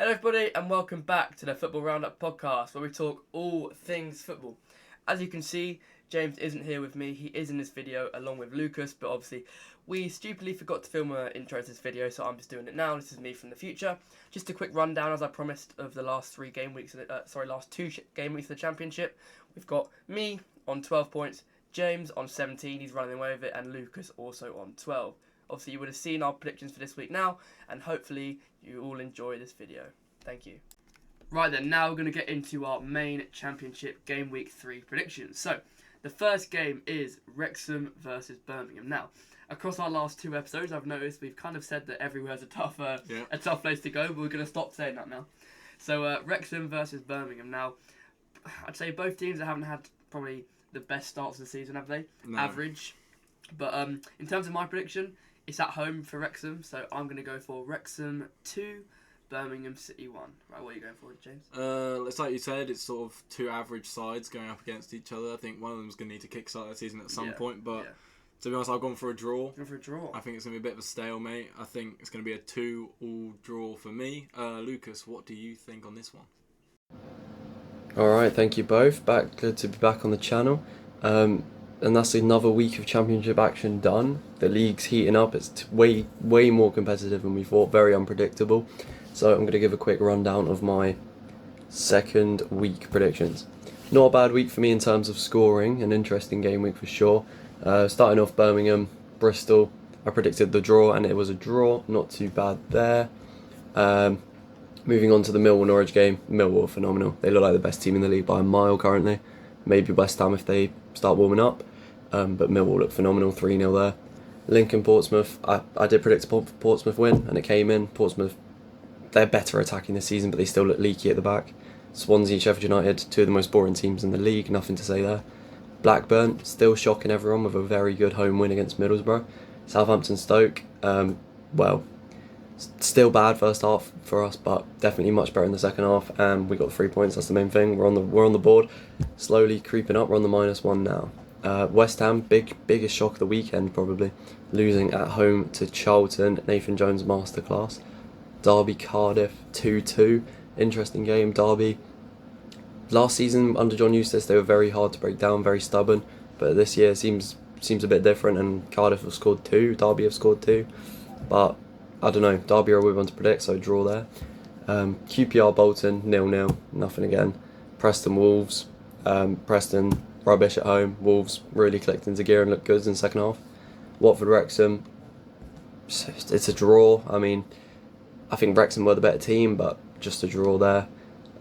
Hello everybody and welcome back to the Football Roundup podcast where we talk all things football. As you can see, James isn't here with me, he is in this video along with Lucas, but obviously we stupidly forgot to film an intro to this video, so I'm just doing it now. This is me from the future. Just a quick rundown, as I promised, of the last two game weeks of the championship. We've got me on 12 points, James on 17, he's running away with it, and Lucas also on 12. Obviously, you would have seen our predictions for this week now, and hopefully you all enjoy this video. Thank you. Right then, now we're going to get into our main championship game week 3 predictions. So, the first game is Wrexham versus Birmingham. Now, across our last 2 episodes, I've noticed we've kind of said that everywhere's a tough place to go, but we're going to stop saying that now. So, Wrexham versus Birmingham. Now, I'd say both teams that haven't had probably the best starts of the season, have they? No. Average. But in terms of my prediction, it's at home for Wrexham, so I'm going to go for Wrexham 2, Birmingham City 1. Right, what are you going for, James? It's like you said, it's sort of 2 average sides going up against each other. I think one of them's going to need to kickstart their season at some point, but to be honest, I've gone for a draw. Going for a draw? I think it's going to be a bit of a stalemate. I think it's going to be a 2-2 draw for me. Lucas, what do you think on this one? Alright, thank you both. Good to be back on the channel. And that's another week of championship action done. The league's heating up. It's way more competitive than we thought. Very unpredictable. So I'm going to give a quick rundown of my second week predictions. Not a bad week for me in terms of scoring. An interesting game week for sure. Starting off Birmingham, Bristol. I predicted the draw and it was a draw. Not too bad there. Moving on to the Millwall-Norwich game. Millwall are phenomenal. They look like the best team in the league by a mile currently. Maybe West Ham if they start warming up. But Millwall look phenomenal, 3-0 there. Lincoln-Portsmouth, I did predict a Portsmouth win, and it came in. Portsmouth, they're better attacking this season, but they still look leaky at the back. Swansea, Sheffield United, 2 of the most boring teams in the league, nothing to say there. Blackburn, still shocking everyone with a very good home win against Middlesbrough. Southampton-Stoke, still bad first half for us, but definitely much better in the second half, and we got 3 points, that's the main thing. We're on the board, slowly creeping up, we're on the -1 now. West Ham, biggest shock of the weekend probably, losing at home to Charlton, Nathan Jones masterclass. Derby Cardiff 2-2, interesting game. Derby, last season under John Eustace they were very hard to break down, very stubborn, but this year seems a bit different, and Cardiff have scored 2, Derby have scored 2, but I don't know, Derby are a weird one to predict, so draw there. QPR Bolton 0-0, nothing again. Preston Wolves, Preston rubbish at home. Wolves really clicked into gear and looked good in the second half. Watford Wrexham, it's a draw. I mean, I think Wrexham were the better team, but just a draw there.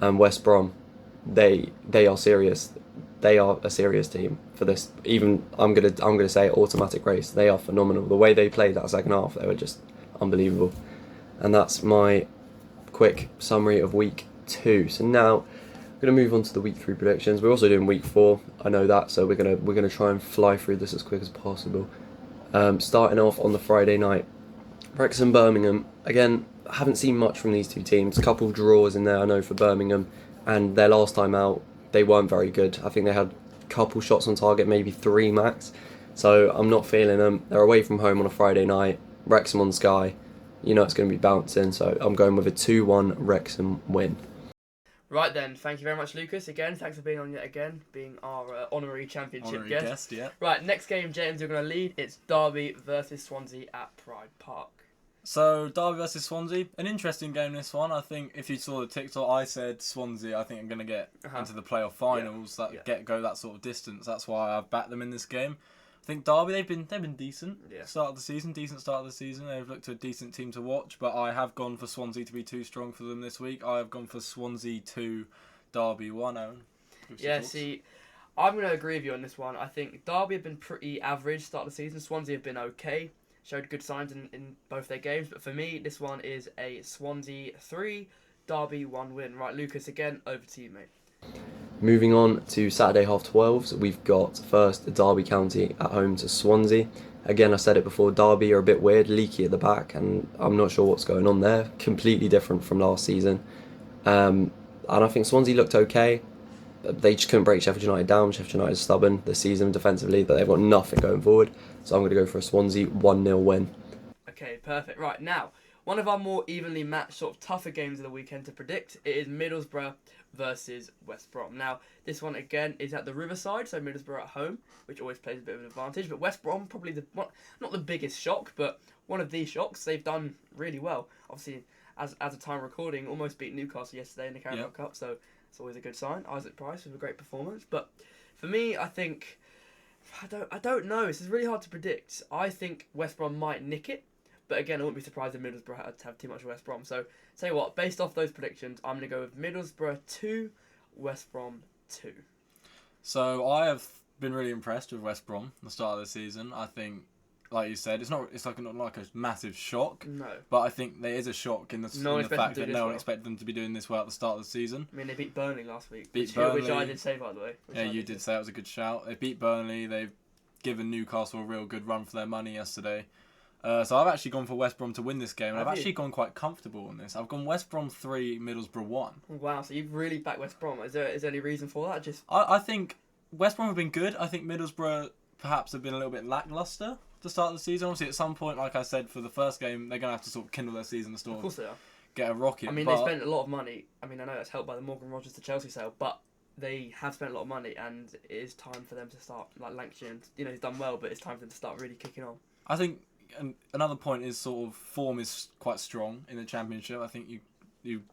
And West Brom, they are serious. They are a serious team for this. Even I'm gonna say automatic race. They are phenomenal. The way they played that second half, they were just unbelievable. And that's my quick summary of week 2. So now we're going to move on to the week 3 predictions. We're also doing week 4, I know that, so we're gonna try and fly through this as quick as possible. Starting off on the Friday night, Wrexham Birmingham. Again, I haven't seen much from these two teams. A couple of draws in there, I know, for Birmingham, and their last time out they weren't very good. I think they had a couple shots on target, maybe 3 max. So I'm not feeling them. They're away from home on a Friday night. Wrexham on Sky. You know it's going to be bouncing, so I'm going with a 2-1 Wrexham win. Right then, thank you very much, Lucas. Again, thanks for being on yet again, being our honorary championship guest. Yeah. Right, next game, James, you're going to lead. It's Derby versus Swansea at Pride Park. So, Derby versus Swansea, an interesting game this one. I think if you saw the TikTok, I said Swansea, I think I'm going to get into the playoff finals, go that sort of distance. That's why I've backed them in this game. I think Derby, they've been decent. Decent start of the season. They've looked a decent team to watch, but I have gone for Swansea to be too strong for them this week. I have gone for Swansea 2, Derby 1. Aaron, see, I'm going to agree with you on this one. I think Derby have been pretty average start of the season. Swansea have been okay, showed good signs in both their games, but for me, this one is a Swansea 3, Derby 1 win. Right, Lucas, again, over to you, mate. Moving on to Saturday 12:30, we've got first Derby County at home to Swansea. Again, I said it before, Derby are a bit weird, leaky at the back, and I'm not sure what's going on there. Completely different from last season. And I think Swansea looked okay. They just couldn't break Sheffield United down. Sheffield United is stubborn this season defensively, but they've got nothing going forward. So I'm going to go for a Swansea 1-0 win. Okay, perfect. Right, now, one of our more evenly matched, sort of tougher games of the weekend to predict. It is Middlesbrough versus West Brom. Now, this one again is at the Riverside, so Middlesbrough at home, which always plays a bit of an advantage. But West Brom, probably not the biggest shock, but one of these shocks. They've done really well. Obviously, as a time recording, almost beat Newcastle yesterday in the Carabao Cup, so it's always a good sign. Isaac Price with a great performance. But for me, I think I don't know. This is really hard to predict. I think West Brom might nick it. But again, I wouldn't be surprised if Middlesbrough had to have too much West Brom. So, tell you what, based off those predictions, I'm going to go with Middlesbrough 2, West Brom 2. So, I have been really impressed with West Brom at the start of the season. I think, like you said, it's not like a massive shock. No. But I think there is a shock in the fact that no one expected them to be doing this well at the start of the season. I mean, they beat Burnley last week. Which I did say, by the way. Yeah, you did say it was a good shout. They beat Burnley. They've given Newcastle a real good run for their money yesterday. So I've actually gone for West Brom to win this game, and I've actually gone quite comfortable on this. I've gone West Brom 3, Middlesbrough 1. Wow, so you've really backed West Brom. Is there any reason for that? I think West Brom have been good. I think Middlesbrough perhaps have been a little bit lacklustre to start the season. Obviously, at some point, like I said, for the first game, they're going to have to sort of kindle their season and Of course they are. Get a rocket. I mean, they spent a lot of money. I mean, I know that's helped by the Morgan Rogers to Chelsea sale, but they have spent a lot of money, and it is time for them to start, like Lancashire, he's done well, but it's time for them to start really kicking on. I think. And another point is sort of form is quite strong in the Championship. I think you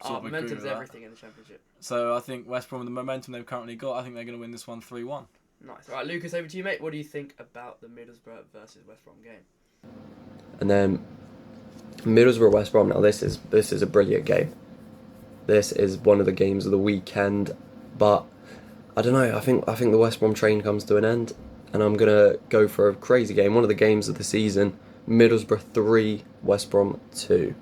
sort of agree with that. Momentum's everything in the Championship. So I think West Brom, with the momentum they've currently got, I think they're going to win this one 3-1. Nice. All right, Lucas, over to you, mate. What do you think about the Middlesbrough versus West Brom game? And then Middlesbrough West Brom. Now this is a brilliant game. This is one of the games of the weekend, but I don't know. I think the West Brom train comes to an end, and I'm gonna go for a crazy game. One of the games of the season. Middlesbrough 3, West Brom 2.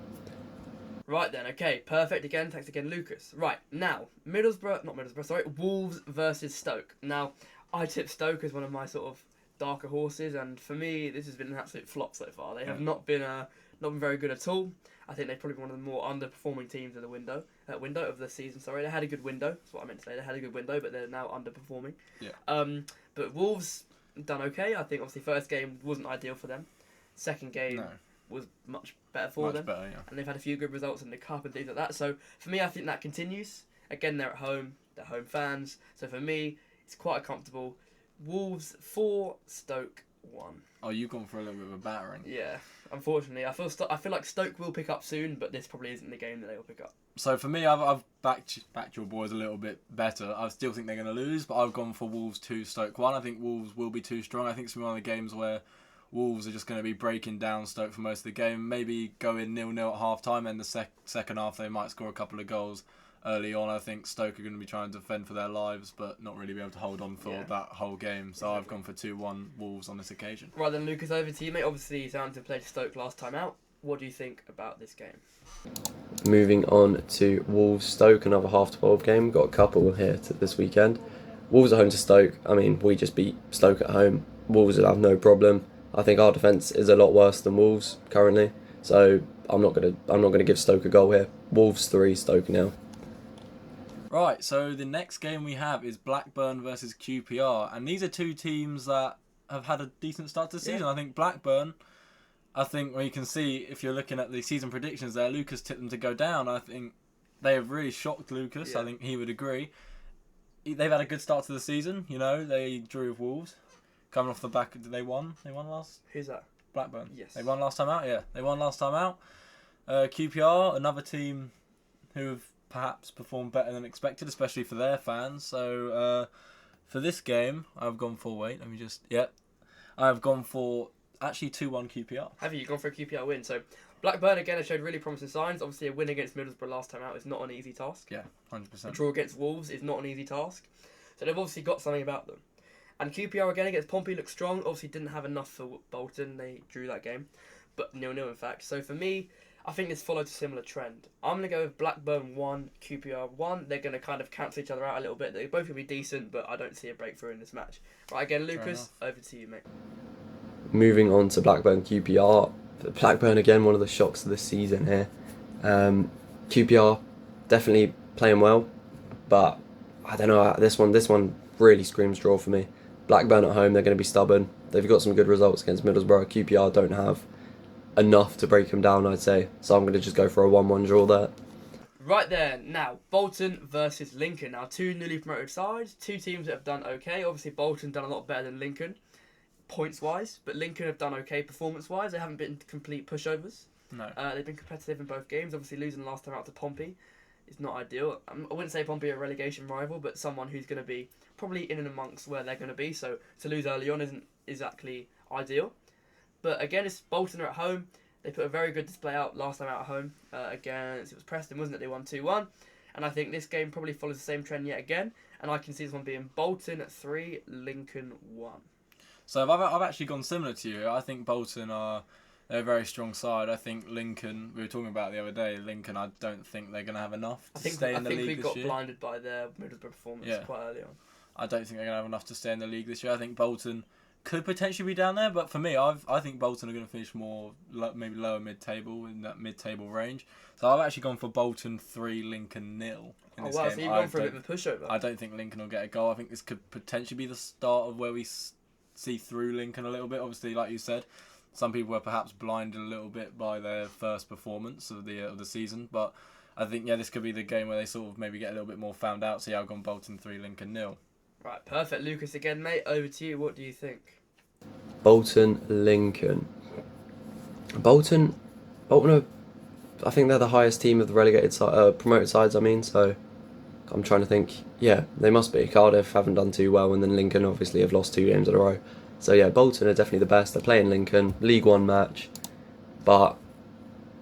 Right then, okay, perfect again. Thanks again, Lucas. Right, now, Wolves versus Stoke. Now, I tip Stoke as one of my sort of darker horses, and for me, this has been an absolute flop so far. They have not been very good at all. I think they're probably one of the more underperforming teams of the window of the season. Sorry, they had a good window. That's what I meant to say. They had a good window, but they're now underperforming. Yeah. But Wolves done okay. I think obviously first game wasn't ideal for them. Second game was much better for them. And they've had a few good results in the Cup and things like that. So for me, I think that continues. Again, they're at home. They're home fans. So for me, it's quite comfortable. Wolves 4, Stoke 1. Oh, you've gone for a little bit of a battering. Yeah, unfortunately. I feel like Stoke will pick up soon, but this probably isn't the game that they will pick up. So for me, I've backed your boys a little bit better. I still think they're going to lose, but I've gone for Wolves 2, Stoke 1. I think Wolves will be too strong. I think it's going to be one of the games where Wolves are just going to be breaking down Stoke for most of the game. Maybe go in 0-0 at half-time, and the second half they might score a couple of goals early on. I think Stoke are going to be trying to defend for their lives, but not really be able to hold on for that whole game. So I've gone for 2-1 Wolves on this occasion. Right then, Lucas, over to you, mate. Obviously, Southampton played Stoke last time out. What do you think about this game? Moving on to Wolves-Stoke, another half-12 game. Got a couple here this weekend. Wolves are home to Stoke. I mean, we just beat Stoke at home. Wolves will have no problem. I think our defence is a lot worse than Wolves currently, so I'm not gonna give Stoke a goal here. Wolves 3, Stoke 0. Right, so the next game we have is Blackburn versus QPR, and these are two teams that have had a decent start to the season. I think Blackburn, well, you can see if you're looking at the season predictions there, Lucas tipped them to go down. I think they have really shocked Lucas. Yeah. I think he would agree. They've had a good start to the season. They drew with Wolves. Coming off the back, they won? They won last? Who's that? Blackburn. Yes. They won last time out? Yeah, they won last time out. QPR, another team who have perhaps performed better than expected, especially for their fans. So, for this game, I've gone for, I've gone for actually 2-1 QPR. Have you gone for a QPR win? So, Blackburn, again, have showed really promising signs. Obviously, a win against Middlesbrough last time out is not an easy task. Yeah, 100%. A draw against Wolves is not an easy task. So, they've obviously got something about them. And QPR again against Pompey looked strong. Obviously didn't have enough for Bolton. They drew that game. But 0-0 in fact. So for me, I think this followed a similar trend. I'm going to go with Blackburn 1, QPR 1. They're going to kind of cancel each other out a little bit. They're both going to be decent, but I don't see a breakthrough in this match. Right, again, Lucas, over to you, mate. Moving on to Blackburn QPR. Blackburn again, one of the shocks of the season here. QPR definitely playing well, but I don't know, this one really screams draw for me. Blackburn at home, they're going to be stubborn. They've got some good results against Middlesbrough. QPR don't have. enough to break them down, I'd say. So I'm going to just go for a 1-1 draw there. Right there, now, Bolton versus Lincoln. Now, two newly promoted sides, two teams that have done okay. Obviously, Bolton done a lot better than Lincoln, points-wise, but Lincoln have done okay performance-wise. They haven't been complete pushovers. No. They've been competitive in both games. Obviously, losing last time out to Pompey is not ideal. I wouldn't say Pompey are a relegation rival, but someone who's going to be probably in and amongst where they're going to be. So to lose early on isn't exactly ideal. But again, it's Bolton are at home. They put a very good display out last time out at home against, it was Preston, wasn't it? They won 2-1. And I think this game probably follows the same trend yet again. And I can see this one being Bolton 3, Lincoln 1. So I've actually gone similar to you. I think Bolton are they're a very strong side. I think Lincoln, we were talking about the other day, Lincoln, I don't think they're going to have enough to stay in the league this year. I think we got blinded by their Middlesbrough performance quite early on. I don't think they're going to have enough to stay in the league this year. I think Bolton could potentially be down there, but for me, I think Bolton are going to finish more, maybe lower mid-table, in that mid-table range. So I've actually gone for Bolton 3, Lincoln 0 in this game. So you've gone for a bit of a pushover. I don't think Lincoln will get a goal. I think this could potentially be the start of where we see through Lincoln a little bit. Obviously, like you said, some people were perhaps blinded a little bit by their first performance of the season, but I think this could be the game where they sort of maybe get a little bit more found out. So I've gone Bolton 3, Lincoln 0. Right, perfect. Lucas again, mate. Over to you. What do you think? Bolton, Lincoln. Bolton are, I think they're the highest team of the relegated promoted sides. I mean, so I'm trying to think. Yeah, they must be. Cardiff haven't done too well, and then Lincoln obviously have lost 2 games in a row. So yeah, Bolton are definitely the best. They're playing Lincoln, League One match, but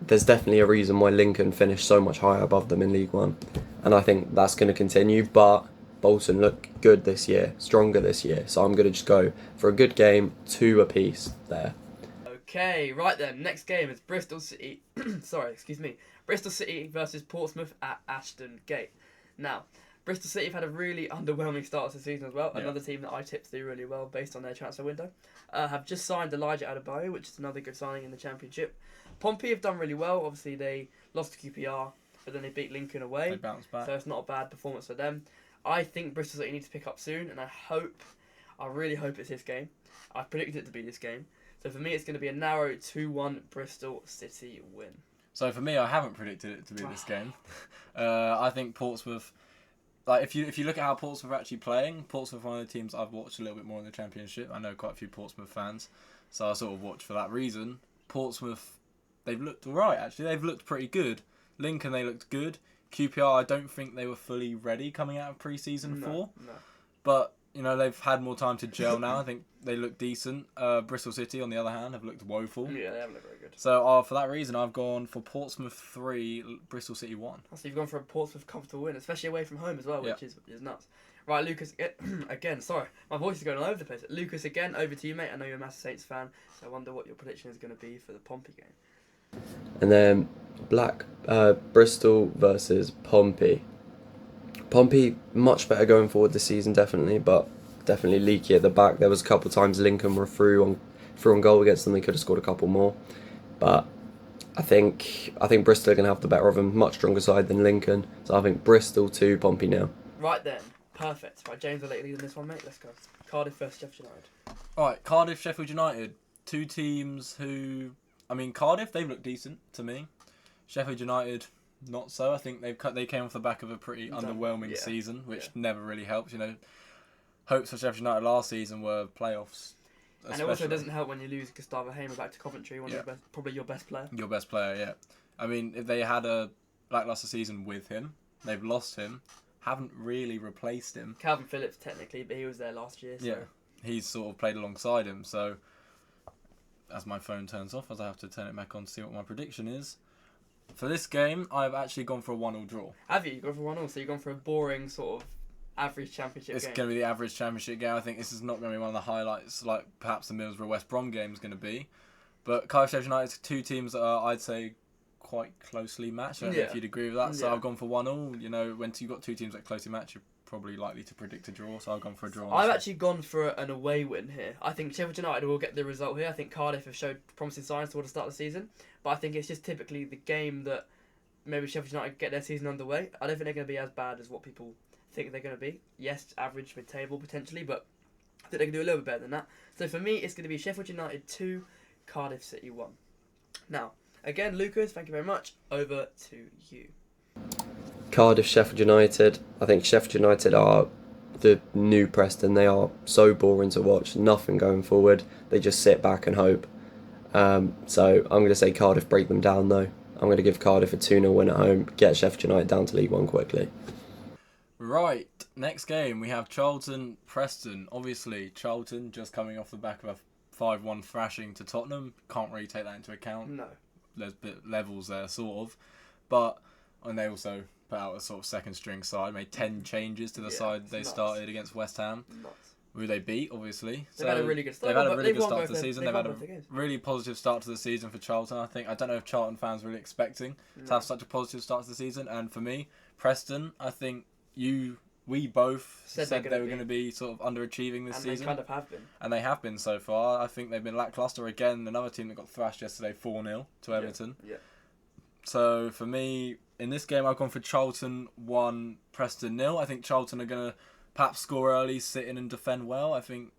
there's definitely a reason why Lincoln finished so much higher above them in League One, and I think that's going to continue. But Bolton look good this year, stronger this year, so I'm going to just go for a good game, 2 apiece there. Okay, right then, next game is Bristol City, Bristol City versus Portsmouth at Ashton Gate. Now, Bristol City have had a really underwhelming start to the season as well, another team that I tipped to do really well based on their transfer window. Have just signed Elijah Adebayo, which is another good signing in the Championship. Pompey have done really well, obviously they lost to QPR, but then they beat Lincoln away. They bounced back. So it's not a bad performance for them. I think Bristol City need to pick up soon, and I really hope it's this game. I predicted it to be this game. So for me, it's going to be a narrow 2-1 Bristol City win. So for me, I haven't predicted it to be this game. I think Portsmouth, like if you look at how Portsmouth are actually playing, Portsmouth are one of the teams I've watched a little bit more in the Championship. I know quite a few Portsmouth fans, so I sort of watch for that reason. Portsmouth, they've looked alright actually. They've looked pretty good. Lincoln, they looked good. QPR, I don't think they were fully ready coming out of pre-season 4. No. But, they've had more time to gel now. I think they look decent. Bristol City, on the other hand, have looked woeful. Yeah, they haven't looked very good. So, for that reason, I've gone for Portsmouth 3, Bristol City 1. So you've gone for a Portsmouth comfortable win, especially away from home as well, which is nuts. Right, Lucas, again, sorry, my voice is going all over the place. Lucas, again, over to you, mate. I know you're a massive Saints fan, so I wonder what your prediction is going to be for the Pompey game. And then Bristol versus Pompey. Pompey much better going forward this season, definitely, but definitely leaky at the back. There was a couple of times Lincoln were through on goal against them. They could have scored a couple more, but I think Bristol are going to have the better of them. Much stronger side than Lincoln, so I think Bristol 2, Pompey 0. Right then, perfect. Right, James, I'll let you lead on this one, mate. Let's go. Cardiff versus Sheffield United. All right, Cardiff, Sheffield United, 2 teams who, Cardiff, they've looked decent to me. Sheffield United, not so. I think they came off the back of a pretty underwhelming season, which never really helps. Hopes for Sheffield United last season were playoffs. And it also doesn't help when you lose Gustavo Hamer back to Coventry, probably your best player. Your best player, yeah. If they had a lacklustre season with him, they've lost him, haven't really replaced him. Calvin Phillips, technically, but he was there last year. So. Yeah, he's sort of played alongside him. So, as my phone turns off, as I have to turn it back on to see what my prediction is. For this game, I've actually gone for a 1-1 draw. Have you? You've gone for 1-1, so you've gone for a boring sort of average Championship game. It's going to be the average Championship game. I think this is not going to be one of the highlights like perhaps the Middlesbrough-West Brom game is going to be. But Cardiff Sheffield United, 2 teams that are, I'd say, quite closely matched. I don't know if you'd agree with that. So I've gone for 1-1. When you've got 2 teams that are closely matched, you're probably likely to predict a draw. So I've gone for a draw. I've actually gone for an away win here. I think Sheffield United will get the result here. I think Cardiff have showed promising signs towards the start of the season. But I think it's just typically the game that maybe Sheffield United get their season underway. I don't think they're going to be as bad as what people think they're going to be. Yes, average mid-table potentially, but I think they can do a little bit better than that. So for me, it's going to be Sheffield United 2, Cardiff City 1. Now, again, Lucas, thank you very much. Over to you. Cardiff, Sheffield United. I think Sheffield United are the new Preston. They are so boring to watch. Nothing going forward. They just sit back and hope. So I'm going to say Cardiff break them down though. I'm going to give Cardiff a 2-0 win at home. Get Sheffield United down to League One quickly. Right, next game we have Charlton Preston. Obviously, Charlton just coming off the back of a 5-1 thrashing to Tottenham. Can't really take that into account. No. There's bit levels there, sort of. But, and they also put out a sort of second string side, made 10 changes to the side they started against West Ham. Nuts. Who they beat, obviously. They've had a really good start. They've had a really good start to the season. They've had a really positive start to the season for Charlton. I don't know if Charlton fans were really expecting to have such a positive start to the season. And for me, Preston, I think we both said they were going to be sort of underachieving this season. And they kind of have been. And they have been so far. I think they've been lacklustre again. Another team that got thrashed yesterday 4-0 to Everton. Yeah. So for me, in this game, I've gone for Charlton 1, Preston 0. I think Charlton are going to perhaps score early, sit in and defend well. I think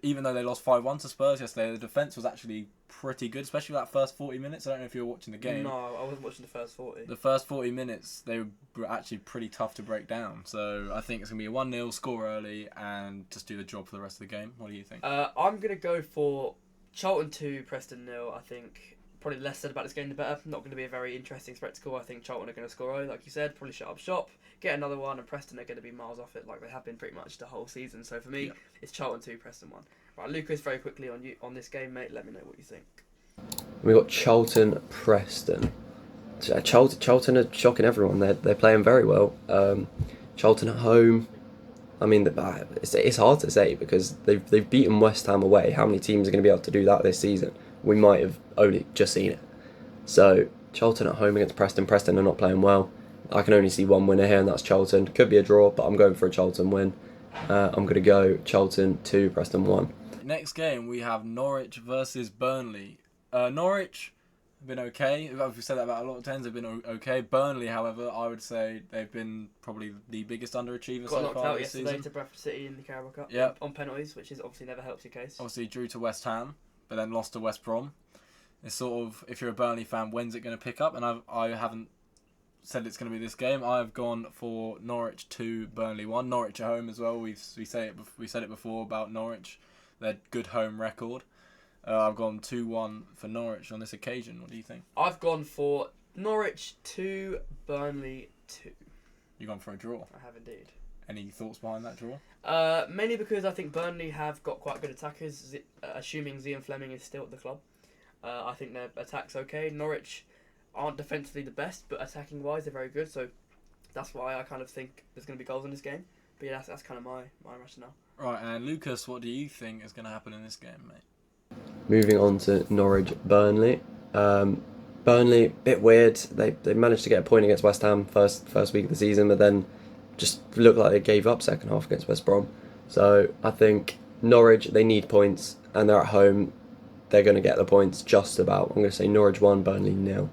even though they lost 5-1 to Spurs yesterday, the defence was actually pretty good, especially that first 40 minutes. I don't know if you were watching the game. No, I wasn't watching the first 40. The first 40 minutes, they were actually pretty tough to break down. So I think it's going to be a 1-0, score early, and just do the job for the rest of the game. What do you think? I'm going to go for Charlton 2, Preston 0. I think probably less said about this game the better. Not going to be a very interesting spectacle. I think Charlton are going to score early, like you said, probably shut up shop, get another one, and Preston are going to be miles off it like they have been pretty much the whole season. So for me, it's Charlton 2, Preston 1. Right, Lucas, very quickly on this game, mate. Let me know what you think. We got Charlton, Preston. Charlton are shocking everyone. They're playing very well. Charlton at home. I mean, it's hard to say because they've beaten West Ham away. How many teams are going to be able to do that this season? We might have only just seen it. So Charlton at home against Preston. Preston are not playing well. I can only see one winner here, and that's Charlton. Could be a draw, but I'm going for a Charlton win. I'm going to go Charlton 2, Preston 1. Next game, we have Norwich versus Burnley. Norwich have been okay. We've said that about a lot of times. They've been okay. Burnley, however, I would say they've been probably the biggest underachiever so far this season. Got knocked out yesterday to Bradford City in the Carabao Cup. Yep. On penalties, which is obviously never helps your case. Obviously drew to West Ham, but then lost to West Brom. It's sort of, if you're a Burnley fan, when's it going to pick up? And I haven't said it's going to be this game. I've gone for Norwich 2, Burnley 1. Norwich at home as well. We said it before about Norwich. Their good home record. I've gone 2-1 for Norwich on this occasion. What do you think? I've gone for Norwich 2, Burnley 2. You've gone for a draw? I have indeed. Any thoughts behind that draw? Mainly because I think Burnley have got quite good attackers, assuming Zian Fleming is still at the club. I think their attack's okay. Norwich aren't defensively the best, but attacking-wise they're very good, so that's why I kind of think there's going to be goals in this game. But yeah, that's kind of my rationale. Right, and Lucas, what do you think is going to happen in this game, mate? Moving on to Norwich, Burnley. Burnley, bit weird. They managed to get a point against West Ham first week of the season, but then just looked like they gave up second half against West Brom. So I think Norwich, they need points, and they're at home. They're going to get the points just about. I'm going to say Norwich 1, Burnley 0.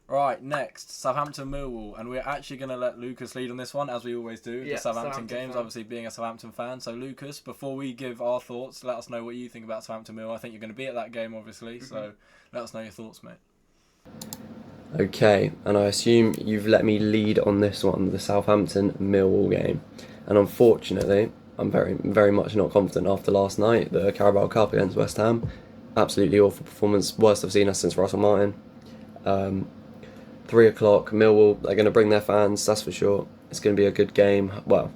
Right, next, Southampton Millwall, and we're actually going to let Lucas lead on this one, as we always do, the Southampton games, obviously being a Southampton fan. So Lucas, before we give our thoughts, let us know what you think about Southampton Millwall. I think you're going to be at that game, obviously, so let us know your thoughts, mate. Okay, and I assume you've let me lead on this one, the Southampton Millwall game. And unfortunately, I'm very, very much not confident after last night, the Carabao Cup against West Ham. Absolutely awful performance, worst I've seen us since Russell Martin. 3 o'clock, Millwall, they're going to bring their fans, that's for sure. It's going to be a good game. Well,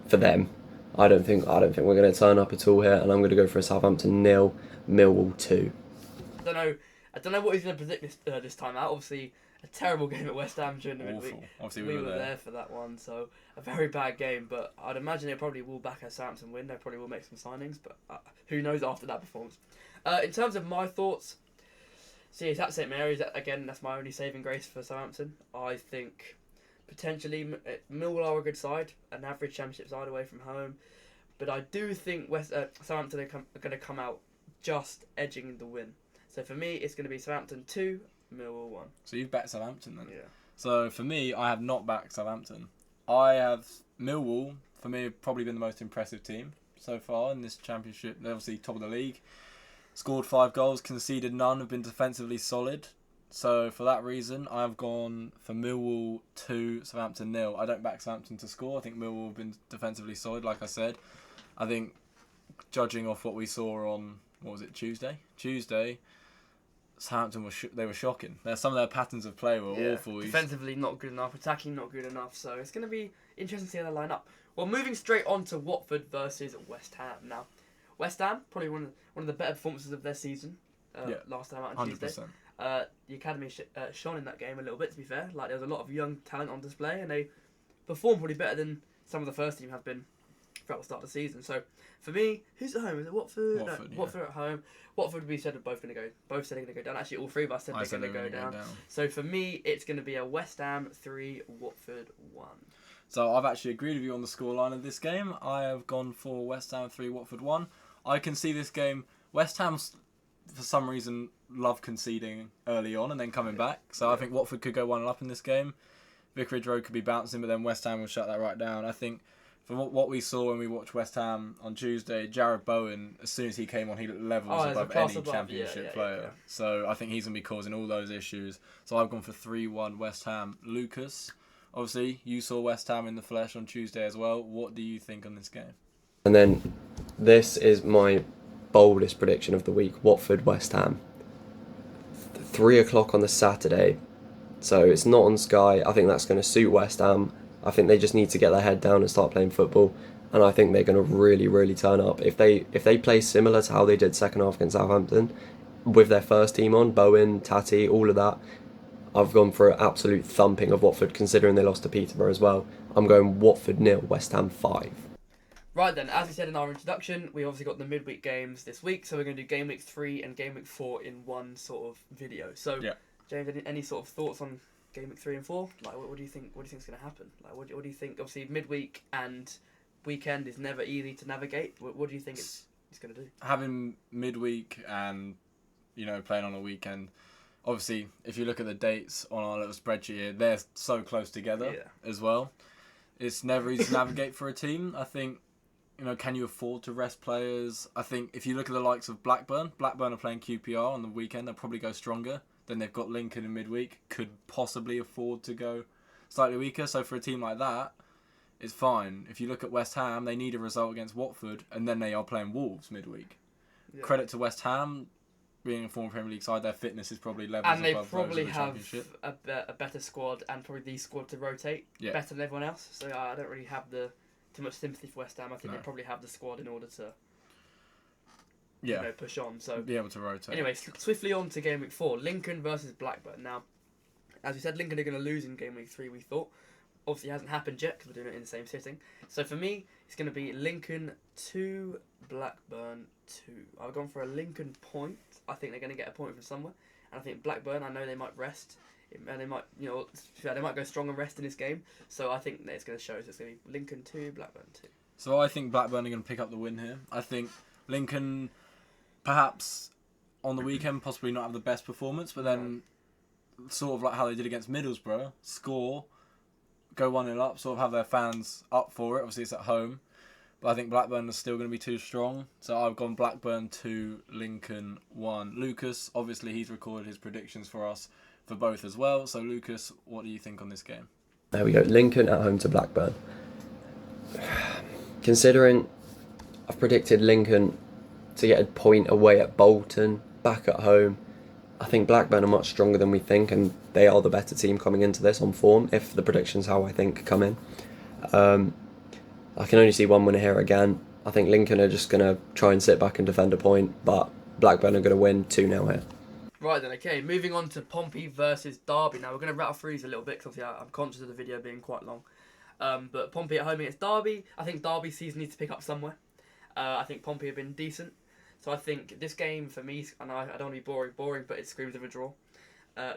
for them. I don't think we're going to turn up at all here, and I'm going to go for a Southampton 0, Millwall 2. I don't know what he's going to predict this time out. Obviously, a terrible game at West Ham during the midweek. Obviously, we were there for that one, so a very bad game. But I'd imagine they probably will back a Southampton win. They probably will make some signings, but who knows after that performance. In terms of my thoughts, see, it's at St Mary's. Again, that's my only saving grace for Southampton. I think potentially Millwall are a good side, an average Championship side away from home. But I do think Southampton are going to come out just edging the win. So for me, it's going to be Southampton 2, Millwall 1. So you've backed Southampton then? Yeah. So for me, I have not backed Southampton. I have Millwall, for me, probably been the most impressive team so far in this Championship. They're obviously top of the league. scored 5 goals, conceded none, have been defensively solid. So for that reason, I've gone for Millwall 2, Southampton 0. I don't back Southampton to score. I think Millwall have been defensively solid, like I said. I think, judging off what we saw on, what was it, Tuesday, Southampton were shocking. Some of their patterns of play were awful. Defensively not good enough, attacking not good enough. So it's going to be interesting to see how they line up. Well, moving straight on to Watford versus West Ham. Now, West Ham probably one of the better performances of their season. Last time out on 100%. Tuesday. The academy shone in that game a little bit. To be fair, like there was a lot of young talent on display, and they performed probably better than some of the first team have been throughout the start of the season. So for me, who's at home? Is it Watford? Watford at home. Watford, we said are both going to go. Both said they're going to go down. Actually, all three of us said they're going to go down. So for me, it's going to be a West Ham 3, Watford 1. So I've actually agreed with you on the scoreline of this game. I have gone for West Ham 3, Watford 1. I can see this game. West Ham's, for some reason, love conceding early on and then coming back. So I think Watford could go 1-up in this game. Vicarage Road could be bouncing, but then West Ham will shut that right down. I think from what we saw when we watched West Ham on Tuesday, Jared Bowen, as soon as he came on, he looked levels above any Championship player. Yeah. So I think he's going to be causing all those issues. So I've gone for 3-1 West Ham. Lucas, obviously, you saw West Ham in the flesh on Tuesday as well. What do you think on this game? And then this is my boldest prediction of the week. Watford, West Ham. 3 o'clock on the Saturday. So it's not on Sky. I think that's going to suit West Ham. I think they just need to get their head down and start playing football. And I think they're going to really, really turn up. If they play similar to how they did second half against Southampton, with their first team on, Bowen, Tati, all of that, I've gone for an absolute thumping of Watford, considering they lost to Peterborough as well. I'm going Watford 0, West Ham 5. Right then, as we said in our introduction, we obviously got the midweek games this week, so we're going to do Game Week 3 and Game Week 4 in one sort of video. So, James, any sort of thoughts on Game Week 3 and 4? Like, what do you think? What do you think is going to happen? Like, what do you think? Obviously, midweek and weekend is never easy to navigate. What do you think it's going to do? Having midweek and playing on a weekend. Obviously, if you look at the dates on our little spreadsheet here, they're so close together as well. It's never easy to navigate for a team. I think. Can you afford to rest players? I think if you look at the likes of Blackburn are playing QPR on the weekend, they'll probably go stronger. Then they've got Lincoln in midweek, could possibly afford to go slightly weaker. So for a team like that, it's fine. If you look at West Ham, they need a result against Watford, and then they are playing Wolves midweek. Yeah. Credit to West Ham, being a former Premier League side, their fitness is probably levels above those of the Championship. And they probably have a better squad, and probably the squad to rotate better than everyone else. So I don't really have too much sympathy for West Ham. I think they probably have the squad in order to push on. So be able to rotate. Anyway, swiftly on to Game Week 4. Lincoln versus Blackburn. Now, as we said, Lincoln are going to lose in Game Week 3, we thought. Obviously, it hasn't happened yet because we're doing it in the same sitting. So for me, it's going to be Lincoln 2, Blackburn 2. I've gone for a Lincoln point. I think they're going to get a point from somewhere. And I think Blackburn, I know they might rest. And they might, they might go strong and rest in this game. So I think that it's going to show. So it's going to be Lincoln 2, Blackburn 2. So I think Blackburn are going to pick up the win here. I think Lincoln, perhaps on the weekend, possibly not have the best performance, but then sort of like how they did against Middlesbrough, score, go 1-0 up, sort of have their fans up for it. Obviously, it's at home. But I think Blackburn is still going to be too strong. So I've gone Blackburn 2, Lincoln 1. Lucas, obviously, he's recorded his predictions for us for both as well. So, Lucas, what do you think on this game? There we go. Lincoln at home to Blackburn. Considering I've predicted Lincoln to get a point away at Bolton, back at home, I think Blackburn are much stronger than we think, and they are the better team coming into this on form, if the predictions how I think come in. I can only see one winner here again. I think Lincoln are just going to try and sit back and defend a point, but Blackburn are going to win 2-0 here. Right then, okay, moving on to Pompey versus Derby. Now, we're going to rattle through these a little bit, because obviously I'm conscious of the video being quite long. But Pompey at home against Derby. I think Derby's season needs to pick up somewhere. I think Pompey have been decent. So I think this game, for me, and I don't want to be boring, but it screams of a draw.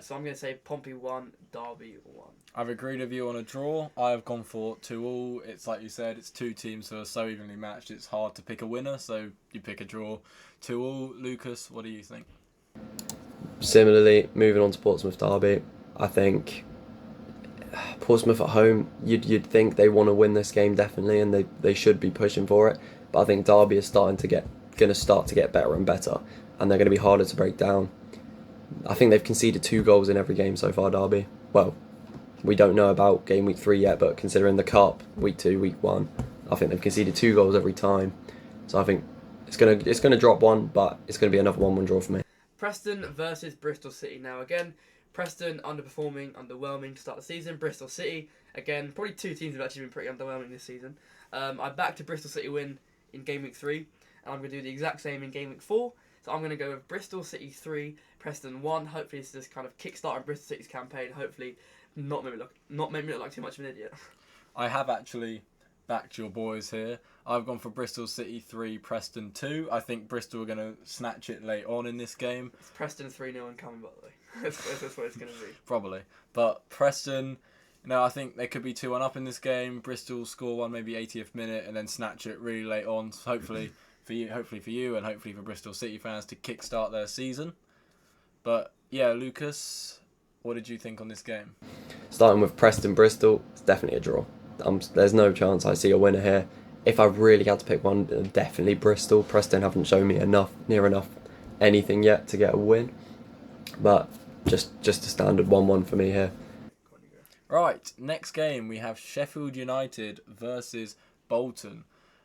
So I'm going to say Pompey 1, Derby 1. I've agreed with you on a draw. I've gone for 2-2. It's like you said, it's two teams who are so evenly matched, it's hard to pick a winner, so you pick a draw. 2-2. Lucas, what do you think? Similarly, moving on to Portsmouth Derby, I think Portsmouth at home, you'd think they want to win this game definitely, and they should be pushing for it. But I think Derby is going to start to get better and better. and they're going to be harder to break down. I think they've conceded 2 goals in every game so far, Derby. Well, we don't know about game week 3 yet, but considering the Cup, week 2, week 1, I think they've conceded 2 goals every time. So I think it's gonna drop one, but it's going to be another 1-1 draw for me. Preston versus Bristol City. Now again, Preston underperforming, underwhelming to start the season. Bristol City, again, probably 2 teams have actually been pretty underwhelming this season. I backed a Bristol City win in game week 3, and I'm going to do the exact same in game week 4. So I'm going to go with Bristol City 3, Preston 1. Hopefully this is just kind of kickstarting Bristol City's campaign. Hopefully not make me look like too much of an idiot. I have actually backed your boys here. I've gone for Bristol City 3, Preston 2. I think Bristol are going to snatch it late on in this game. It's Preston 3-0 incoming, by the way. That's what it's going to be. Probably. But Preston, I think they could be 2-1 up in this game. Bristol score one maybe 80th minute and then snatch it really late on. So hopefully for you, and hopefully for Bristol City fans to kickstart their season. But yeah, Lucas, what did you think on this game? Starting with Preston-Bristol, it's definitely a draw. There's no chance I see a winner here. If I really had to pick one, definitely Bristol. Preston haven't shown me near enough anything yet to get a win. But just a standard 1-1 for me here. Right, next game we have Sheffield United versus Bolton.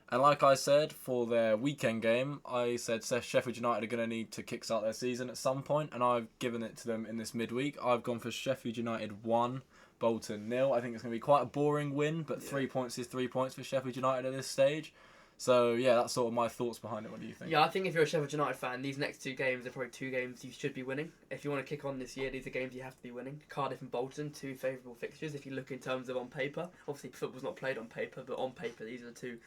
And like I said, for their weekend game, I said Sheffield United are going to need to kickstart their season at some point, and I've given it to them in this midweek. I've gone for Sheffield United 1, Bolton 0. I think it's going to be quite a boring win, but 3 points is 3 points for Sheffield United at this stage. So yeah, that's sort of my thoughts behind it. What do you think? Yeah, I think if you're a Sheffield United fan, these next 2 games are probably 2 games you should be winning. If you want to kick on this year, these are games you have to be winning. Cardiff and Bolton, 2 favourable fixtures if you look in terms of on paper. Obviously, football's not played on paper, but on paper, these are the two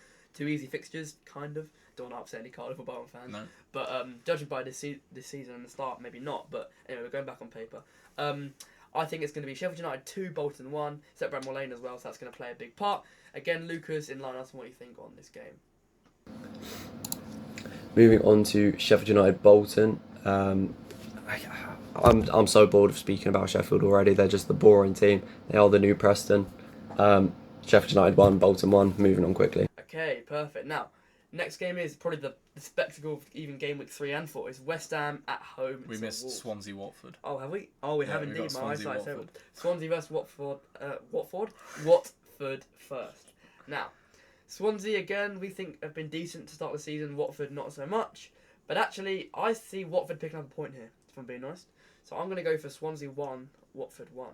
easy fixtures, kind of. Don't want to upset any Cardiff or Bolton fans. No. But judging by this season and the start, maybe not. But anyway, we're going back on paper. I think it's going to be Sheffield United 2, Bolton 1. Set Bramall Lane as well, so that's going to play a big part. Again, Lucas, in line us what you think on this game. Moving on to Sheffield United Bolton. I'm so bored of speaking about Sheffield already. They're just the boring team. They are the new Preston. Sheffield United 1, Bolton 1. Moving on quickly. Okay, perfect. Now, next game is probably the spectacle of even game week 3 and 4. It's West Ham at home. We missed Wolves. Swansea Watford. Oh, have we? Oh, we have indeed. My eyesight's over. Watford. Swansea versus Watford first. Now, Swansea again, we think have been decent to start the season. Watford not so much. But actually, I see Watford picking up a point here, if I'm being honest. So I'm going to go for Swansea 1, Watford 1.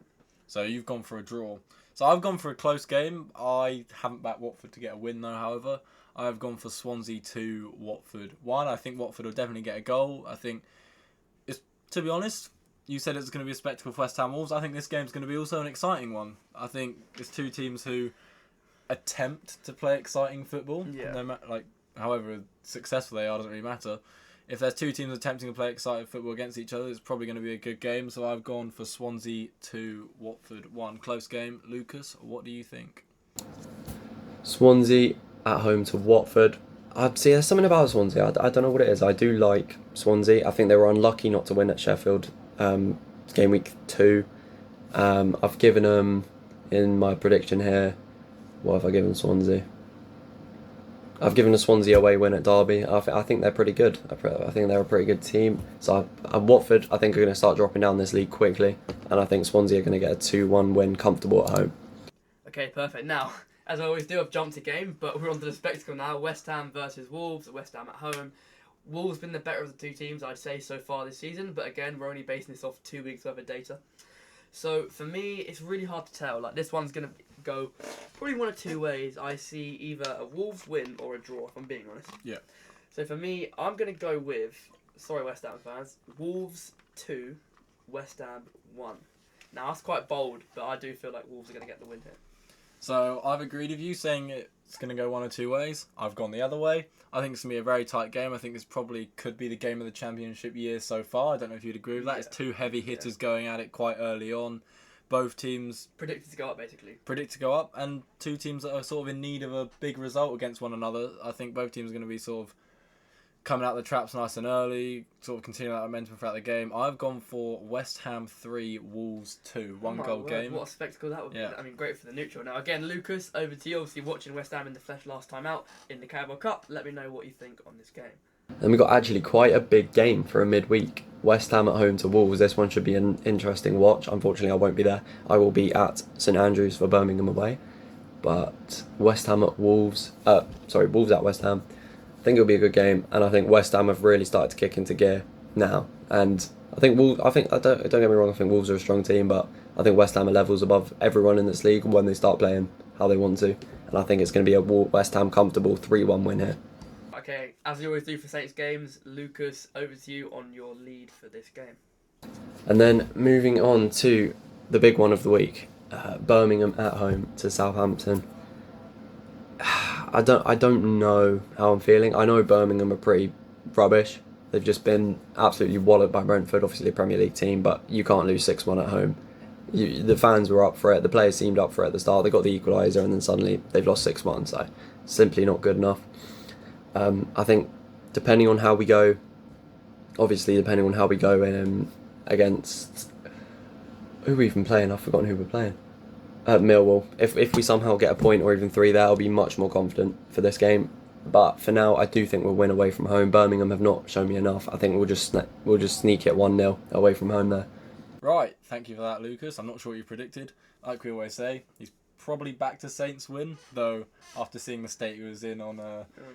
So you've gone for a draw. So I've gone for a close game. I haven't backed Watford to get a win though, however. I've gone for Swansea 2, Watford 1. I think Watford will definitely get a goal. I think, to be honest, you said it's going to be a spectacle for West Ham Wolves. I think this game's going to be also an exciting one. I think it's 2 teams who attempt to play exciting football. Yeah. No matter, however successful they are, doesn't really matter. If there's 2 teams attempting to play exciting football against each other, it's probably going to be a good game. So I've gone for Swansea 2, Watford 1. Close game. Lucas, what do you think? Swansea at home to Watford. There's something about Swansea. I don't know what it is. I do like Swansea. I think they were unlucky not to win at Sheffield game week 2. I've given them, in my prediction here, what have I given Swansea? I've given a Swansea away win at Derby. I think they're pretty good. I think they're a pretty good team. So Watford, I think, are going to start dropping down this league quickly. And I think Swansea are going to get a 2-1 win comfortable at home. Okay, perfect. Now, as I always do, I've jumped a game, but we're on to the spectacle now. West Ham versus Wolves. West Ham at home. Wolves been the better of the 2 teams, I'd say, so far this season. But again, we're only basing this off 2 weeks worth of data. So for me, it's really hard to tell. This one's going to go probably one of 2 ways. I see either a Wolves win or a draw, if I'm being honest. Yeah. So for me, I'm going to go with, sorry West Ham fans, Wolves 2, West Ham 1. Now, that's quite bold, but I do feel like Wolves are going to get the win here. So I've agreed with you saying it's going to go one of 2 ways. I've gone the other way. I think it's going to be a very tight game. I think this probably could be the game of the championship year so far. I don't know if you'd agree with that. It's 2 heavy hitters going at it quite early on. Both teams predicted to go up, basically. Predict to go up, and 2 teams that are sort of in need of a big result against one another. I think both teams are going to be sort of coming out of the traps nice and early, sort of continuing that momentum throughout the game. I've gone for West Ham 3, Wolves 2. 1 goal game. What a spectacle that would be. Yeah. I mean, great for the neutral. Now, again, Lucas, over to you. Obviously, watching West Ham in the flesh last time out in the Carabao Cup. Let me know what you think on this game. Then we got actually quite a big game for a midweek. West Ham at home to Wolves. This one should be an interesting watch. Unfortunately, I won't be there. I will be at St Andrews for Birmingham away. But West Ham at Wolves. Wolves at West Ham. I think it'll be a good game, and I think West Ham have really started to kick into gear now. And I think Wolves. Don't get me wrong. I think Wolves are a strong team, but I think West Ham are levels above everyone in this league when they start playing how they want to. And I think it's going to be a West Ham comfortable 3-1 win here. Okay, as you always do for Saints games, Lucas, over to you on your lead for this game. And then moving on to the big one of the week, Birmingham at home to Southampton. I don't know how I'm feeling. I know Birmingham are pretty rubbish. They've just been absolutely walloped by Brentford, obviously a Premier League team, but you can't lose 6-1 at home. The fans were up for it, the players seemed up for it at the start, they got the equaliser and then suddenly they've lost 6-1, so simply not good enough. I think depending on how we go in against... Who are we even playing? I've forgotten who we're playing. Millwall. If we somehow get a point or even 3 there, I'll be much more confident for this game. But for now, I do think we'll win away from home. Birmingham have not shown me enough. I think we'll just sneak it 1-0 away from home there. Right, thank you for that, Lucas. I'm not sure what you predicted. Like we always say, he's probably back to Saints win, though after seeing the state he was in on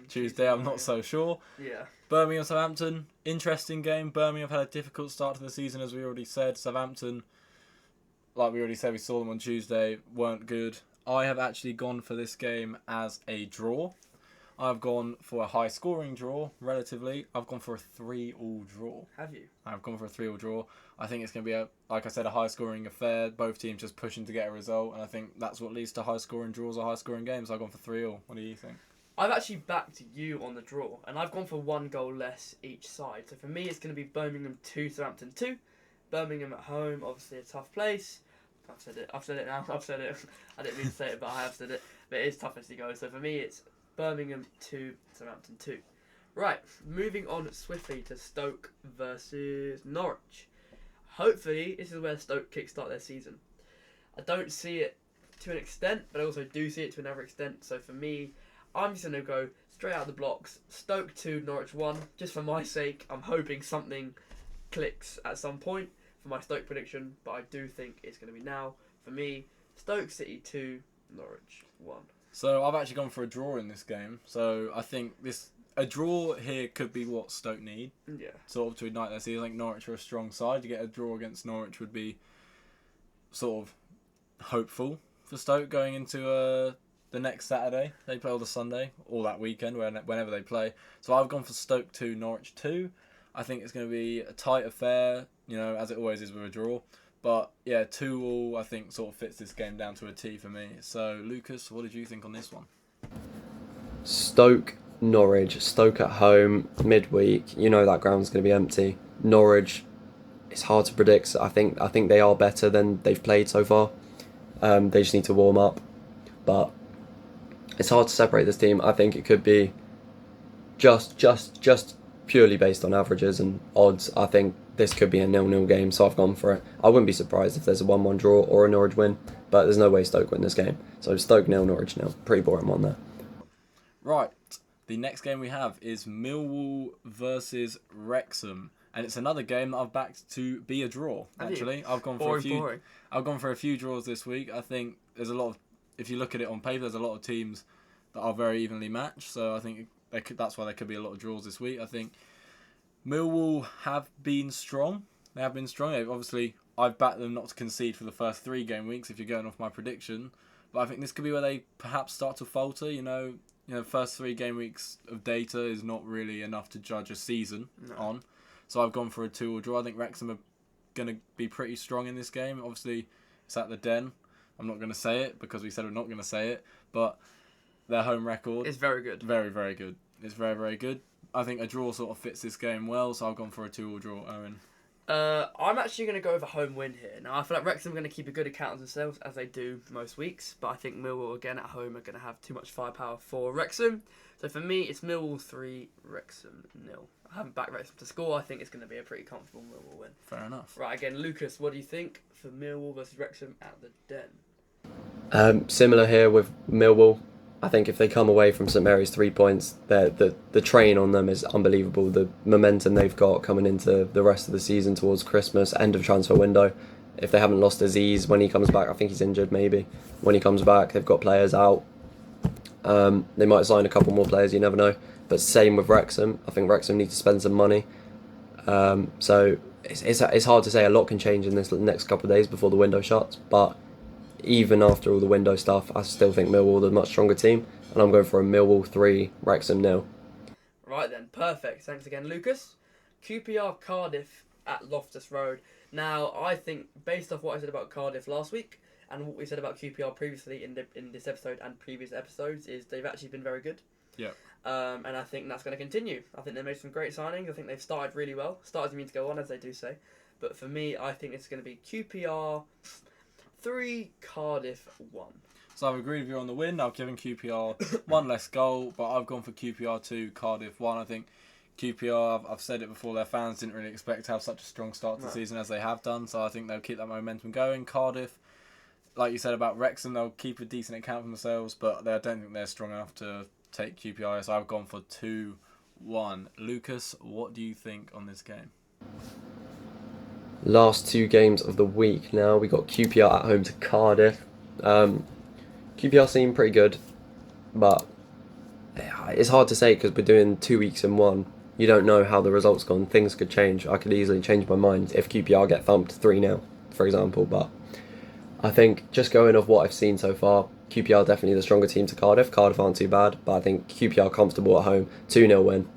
Tuesday, I'm not so sure. Yeah. Birmingham, Southampton, interesting game. Birmingham have had a difficult start to the season, as we already said. Southampton, like we already said, we saw them on Tuesday, weren't good. I have actually gone for this game as a draw. I've gone for a high-scoring draw, relatively. I've gone for a 3-3 draw. Have you? I've gone for a 3-3 draw. I think it's going to be, like I said, a high-scoring affair. Both teams just pushing to get a result, and I think that's what leads to high-scoring draws or high-scoring games. I've gone for 3-3. What do you think? I've actually backed you on the draw, and I've gone for 1 goal less each side. So for me, it's going to be Birmingham 2, Southampton 2. Birmingham at home, obviously a tough place. I've said it now. I've said it. I didn't mean to say it, but I have said it. But it is tough as to go. So for me, it's Birmingham 2, Southampton 2. Right, moving on swiftly to Stoke versus Norwich. Hopefully, this is where Stoke kickstart their season. I don't see it to an extent, but I also do see it to another extent. So for me, I'm just going to go straight out of the blocks. Stoke 2, Norwich 1. Just for my sake, I'm hoping something clicks at some point for my Stoke prediction, but I do think it's going to be now. For me, Stoke City 2, Norwich 1. So I've actually gone for a draw in this game. So I think a draw here could be what Stoke need. Yeah. Sort of to ignite their season. I think Norwich are a strong side. To get a draw against Norwich would be sort of hopeful for Stoke going into the next Saturday. They play all the Sunday, all that weekend, whenever they play. So I've gone for Stoke 2, Norwich 2. I think it's going to be a tight affair, as it always is with a draw. But yeah, 2-2 I think sort of fits this game down to a T for me. So Lucas, what did you think on this one? Stoke, Norwich. Stoke at home, midweek. That ground's going to be empty. Norwich, it's hard to predict. I think they are better than they've played so far. They just need to warm up. But it's hard to separate this team. I think it could be just purely based on averages and odds. I think this could be a 0-0 game, so I've gone for it. I wouldn't be surprised if there's a 1-1 draw or a Norwich win, but there's no way Stoke win this game. So Stoke 0, Norwich 0. Pretty boring one there. Right, the next game we have is Millwall versus Wrexham, and it's another game that I've backed to be a draw. Actually, I've gone for I've gone for a few draws this week. I think there's a lot of, if you look at it on paper, there's a lot of teams that are very evenly matched. So I think that's why there could be a lot of draws this week. I think Millwall have been strong. They have been strong. I've backed them not to concede for the first 3 game weeks if you're going off my prediction. But I think this could be where they perhaps start to falter. First 3 game weeks of data is not really enough to judge a season on. So I've gone for a 2-2 draw. I think Wrexham are going to be pretty strong in this game. Obviously, it's at the Den. I'm not going to say it because we said we're not going to say it. But their home record is very good. Very, very good. It's very, very good. I think a draw sort of fits this game well, so I've gone for a 2-2 draw, Owen. I'm actually going to go with a home win here. Now, I feel like Wrexham are going to keep a good account of themselves, as they do most weeks, but I think Millwall, again, at home, are going to have too much firepower for Wrexham. So for me, it's Millwall 3, Wrexham 0. I haven't backed Wrexham to score. I think it's going to be a pretty comfortable Millwall win. Fair enough. Right, again, Lucas, what do you think for Millwall versus Wrexham at the Den? Similar here with Millwall. I think if they come away from St Mary's 3 points, the train on them is unbelievable. The momentum they've got coming into the rest of the season towards Christmas, end of transfer window. If they haven't lost Aziz when he comes back, I think he's injured maybe. When he comes back, they've got players out. They might sign a couple more players, you never know. But same with Wrexham. I think Wrexham need to spend some money. So it's hard to say. A lot can change in this next couple of days before the window shuts. But even after all the window stuff, I still think Millwall are a much stronger team. And I'm going for a Millwall 3, Wrexham 0. Right then, perfect. Thanks again, Lucas. QPR Cardiff at Loftus Road. Now, I think, based off what I said about Cardiff last week, and what we said about QPR previously in this episode and previous episodes, is they've actually been very good. Yeah. And I think that's going to continue. I think they made some great signings. I think they've started really well. Started mean to go on, as they do say. But for me, I think it's going to be QPR 3, Cardiff 1. So I've agreed with you on the win. I've given QPR 1 less goal, but I've gone for QPR 2, Cardiff 1. I think QPR, I've said it before, their fans didn't really expect to have such a strong start to the season as they have done, so I think they'll keep that momentum going. Cardiff, like you said about Wrexham, they'll keep a decent account for themselves, but I don't think they're strong enough to take QPR, so I've gone for 2-1. Lucas, what do you think on this game? Last 2 games of the week now. We got QPR at home to Cardiff. QPR seem pretty good, but it's hard to say because we're doing 2 weeks in one. You don't know how the result's gone. Things could change. I could easily change my mind if QPR get thumped 3-0, for example. But I think just going off what I've seen so far, QPR definitely the stronger team to Cardiff. Cardiff aren't too bad, but I think QPR comfortable at home. 2-0 win.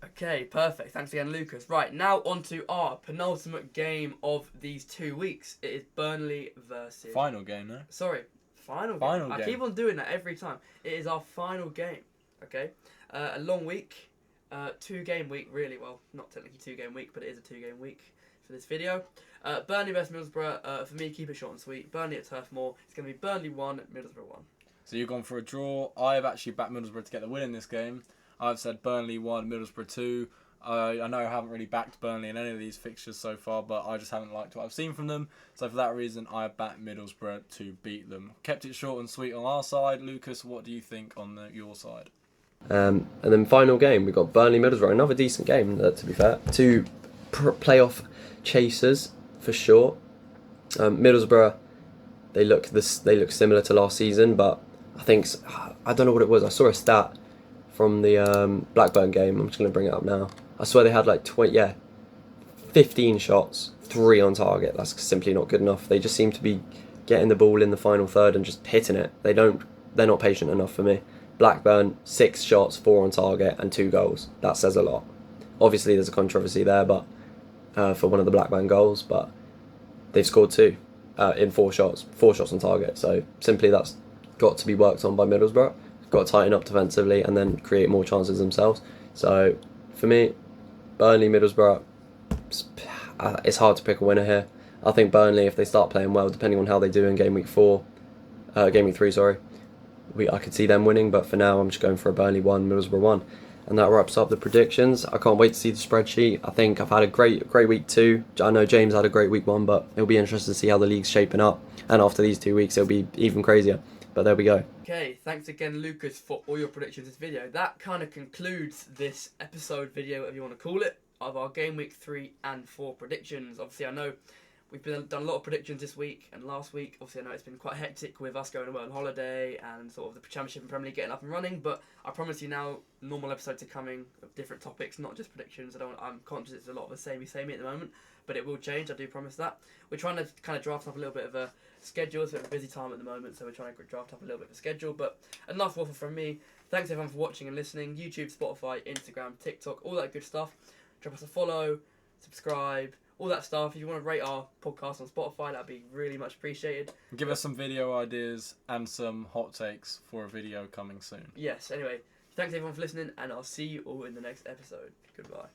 Okay, perfect. Thanks again, Lucas. Right, now on to our penultimate game of these 2 weeks. It is Burnley versus... Final game, no? Sorry, final game. I keep on doing that every time. It is our final game, okay? A long week, 2-game week, really. Well, not technically 2-game week, but it is a 2-game week for this video. Burnley versus Middlesbrough. For me, keep it short and sweet. Burnley at Turf Moor. It's going to be Burnley 1, Middlesbrough 1. So you've gone for a draw. I've actually backed Middlesbrough to get the win in this game. I've said Burnley 1, Middlesbrough 2. I know I haven't really backed Burnley in any of these fixtures so far, but I just haven't liked what I've seen from them. So for that reason, I backed Middlesbrough to beat them. Kept it short and sweet on our side. Lucas, what do you think on your side? And then final game, we got Burnley Middlesbrough. Another decent game, to be fair. 2 playoff chasers for sure. Middlesbrough, they look similar to last season, but I don't know what it was. I saw a stat from the Blackburn game. I'm just going to bring it up now. I swear they had like 15 shots, 3 on target. That's simply not good enough. They just seem to be getting the ball in the final third and just hitting it. They're not patient enough for me. Blackburn, 6 shots, 4 on target and 2 goals. That says a lot. Obviously there's a controversy there, but for one of the Blackburn goals, but they've scored 2 in 4 shots on target. So simply that's got to be worked on by Middlesbrough. Got to tighten up defensively and then create more chances themselves. So for me, Burnley, Middlesbrough, it's hard to pick a winner here. I think Burnley, if they start playing well, depending on how they do in game week 3, I could see them winning. But for now, I'm just going for a Burnley 1, Middlesbrough 1. And that wraps up the predictions. I can't wait to see the spreadsheet. I think I've had a great week 2. I know James had a great week 1, but it'll be interesting to see how the league's shaping up. And after these 2 weeks, it'll be even crazier. But there we go. Okay, thanks again, Lucas, for all your predictions in this video. That kind of concludes this episode video, whatever you want to call it, of our Game Week 3 and 4 predictions. Obviously, I know we've done a lot of predictions this week and last week. Obviously, I know it's been quite hectic with us going away on holiday and sort of the Championship and Premier League getting up and running. But I promise you now, normal episodes are coming of different topics, not just predictions. I'm conscious it's a lot of the samey at the moment, but it will change. I do promise that. We're trying to kind of draft up a little bit of a schedule. It's a bit of a busy time at the moment, so we're trying to draft up a little bit of a schedule. But enough waffle from me. Thanks everyone for watching and listening. YouTube, Spotify, Instagram, TikTok, all that good stuff. Drop us a follow, subscribe, all that stuff. If you want to rate our podcast on Spotify, that'd be really much appreciated. Give us some video ideas and some hot takes for a video coming soon. Yes, anyway, thanks everyone for listening, and I'll see you all in the next episode. Goodbye.